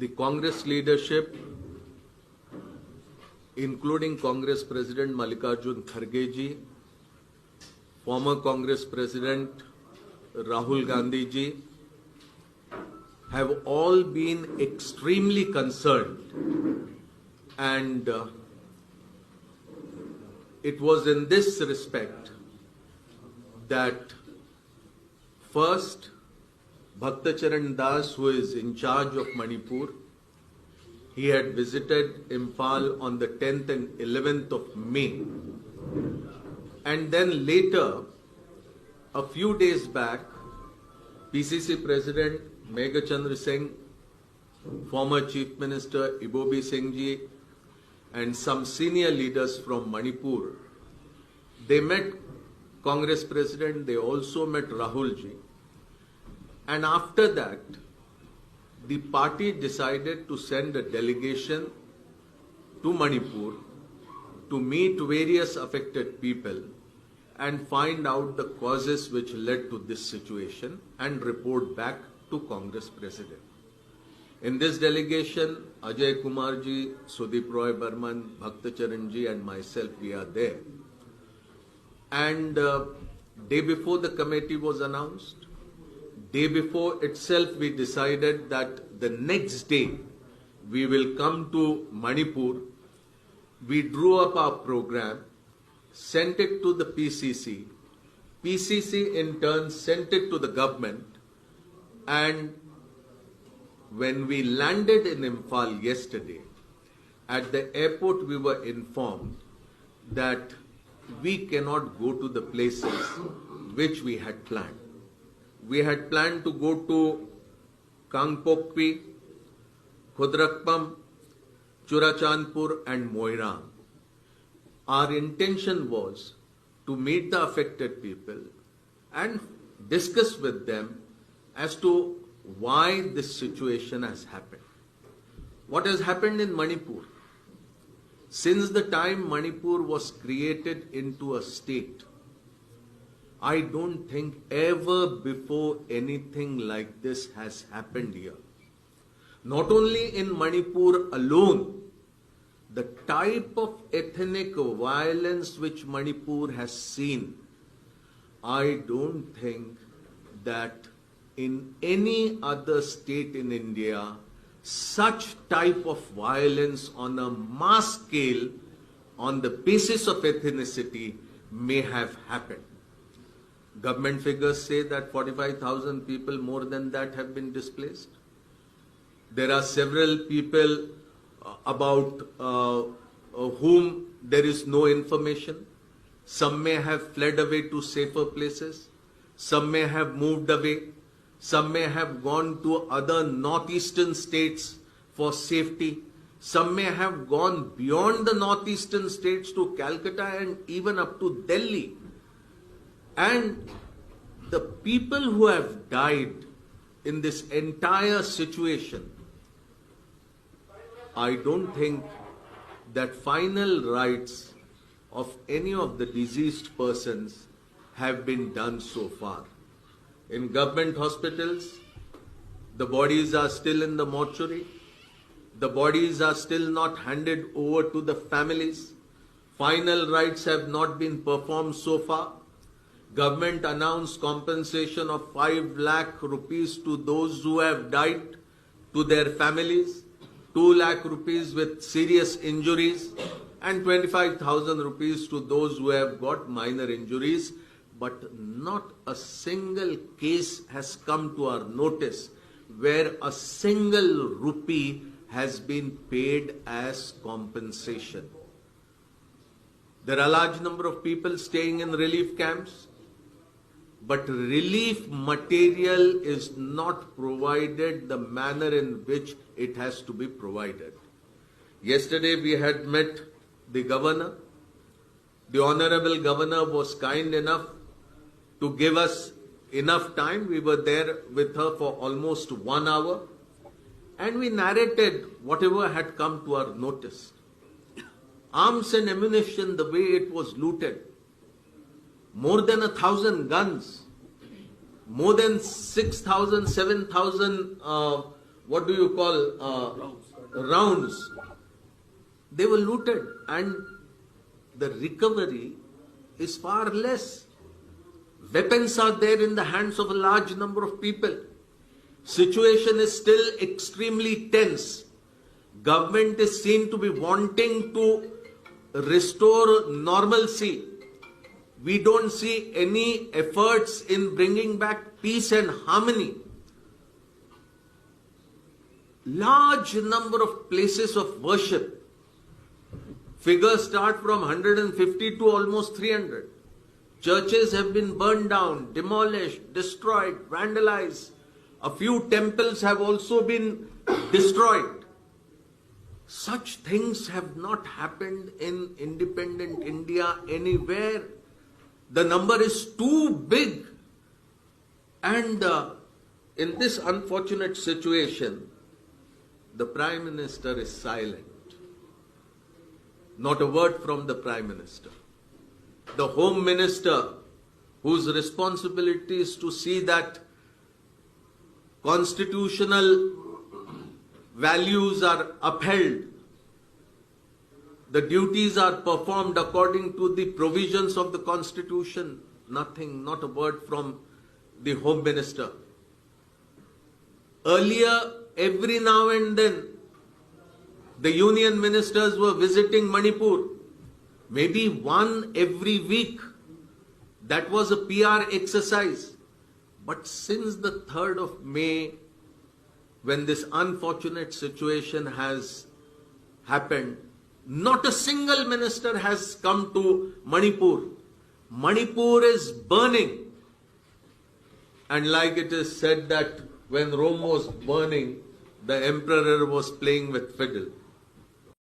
the Congress leadership, including Congress President Mallikarjun Kharge ji, former Congress President Rahul Gandhi ji, have all been extremely concerned, and it was in this respect that first Bhaktacharan Das, who is in charge of Manipur, he had visited Imphal on the 10th and 11th of May. And then later, a few days back, PCC President Meghachandra Singh, former Chief Minister Ibobi Singh ji, and some senior leaders from Manipur, they met Congress President, they also met Rahul ji. And after that, the party decided to send a delegation to Manipur to meet various affected people and find out the causes which led to this situation and report back to Congress President. In this delegation, Ajay Kumar ji, Sudeep Roy Burman, Bhaktacharan ji and myself, we are there. And day before the committee was announced, day before itself we decided that the next day we will come to Manipur. We drew up our program, sent it to the PCC. PCC in turn sent it to the government, and when we landed in Imphal yesterday, at the airport we were informed that we cannot go to the places which we had planned. We had planned to go to Kangpokpi, Khudrakpam, Churachandpur and Moirang. Our intention was to meet the affected people and discuss with them as to why this situation has happened. What has happened in Manipur? Since the time Manipur was created into a state, I don't think ever before anything like this has happened here. Not only in Manipur alone, the type of ethnic violence which Manipur has seen, I don't think that in any other state in India, such type of violence on a mass scale on the basis of ethnicity may have happened. Government figures say that 45,000 people, more than that, have been displaced. There are several people about whom there is no information. Some may have fled away to safer places. Some may have moved away. Some may have gone to other northeastern states for safety. Some may have gone beyond the northeastern states to Calcutta and even up to Delhi. And the people who have died in this entire situation, I don't think that final rites of any of the deceased persons have been done so far. In government hospitals, the bodies are still in the mortuary. The bodies are still not handed over to the families. Final rites have not been performed so far. Government announced compensation of 5 lakh rupees to those who have died, to their families, 2 lakh rupees with serious injuries, and 25,000 rupees to those who have got minor injuries. But not a single case has come to our notice where a single rupee has been paid as compensation. There are a large number of people staying in relief camps, but relief material is not provided the manner in which it has to be provided. Yesterday we had met the governor. The Honorable Governor was kind enough to give us enough time. We were there with her for almost 1 hour, and we narrated whatever had come to our notice. Arms and ammunition, the way it was looted, more than 1,000 guns, more than 6,000, 7,000 what do you call, rounds. They were looted, and the recovery is far less. Weapons are there in the hands of a large number of people. Situation is still extremely tense. Government is seen to be wanting to restore normalcy. We don't see any efforts in bringing back peace and harmony. Large number of places of worship. Figures start from 150 to almost 300. Churches have been burned down, demolished, destroyed, vandalized. A few temples have also been destroyed. Such things have not happened in independent India anywhere. The number is too big. And in this unfortunate situation, the Prime Minister is silent. Not a word from the Prime Minister. The Home Minister, whose responsibility is to see that constitutional values are upheld, the duties are performed according to the provisions of the Constitution. Nothing, not a word from the Home Minister. Earlier, every now and then, the union ministers were visiting Manipur. Maybe one every week. That was a PR exercise. But since the 3rd of May, when this unfortunate situation has happened, not a single minister has come to Manipur. Manipur is burning. And like it is said that when Rome was burning, the emperor was playing with fiddle.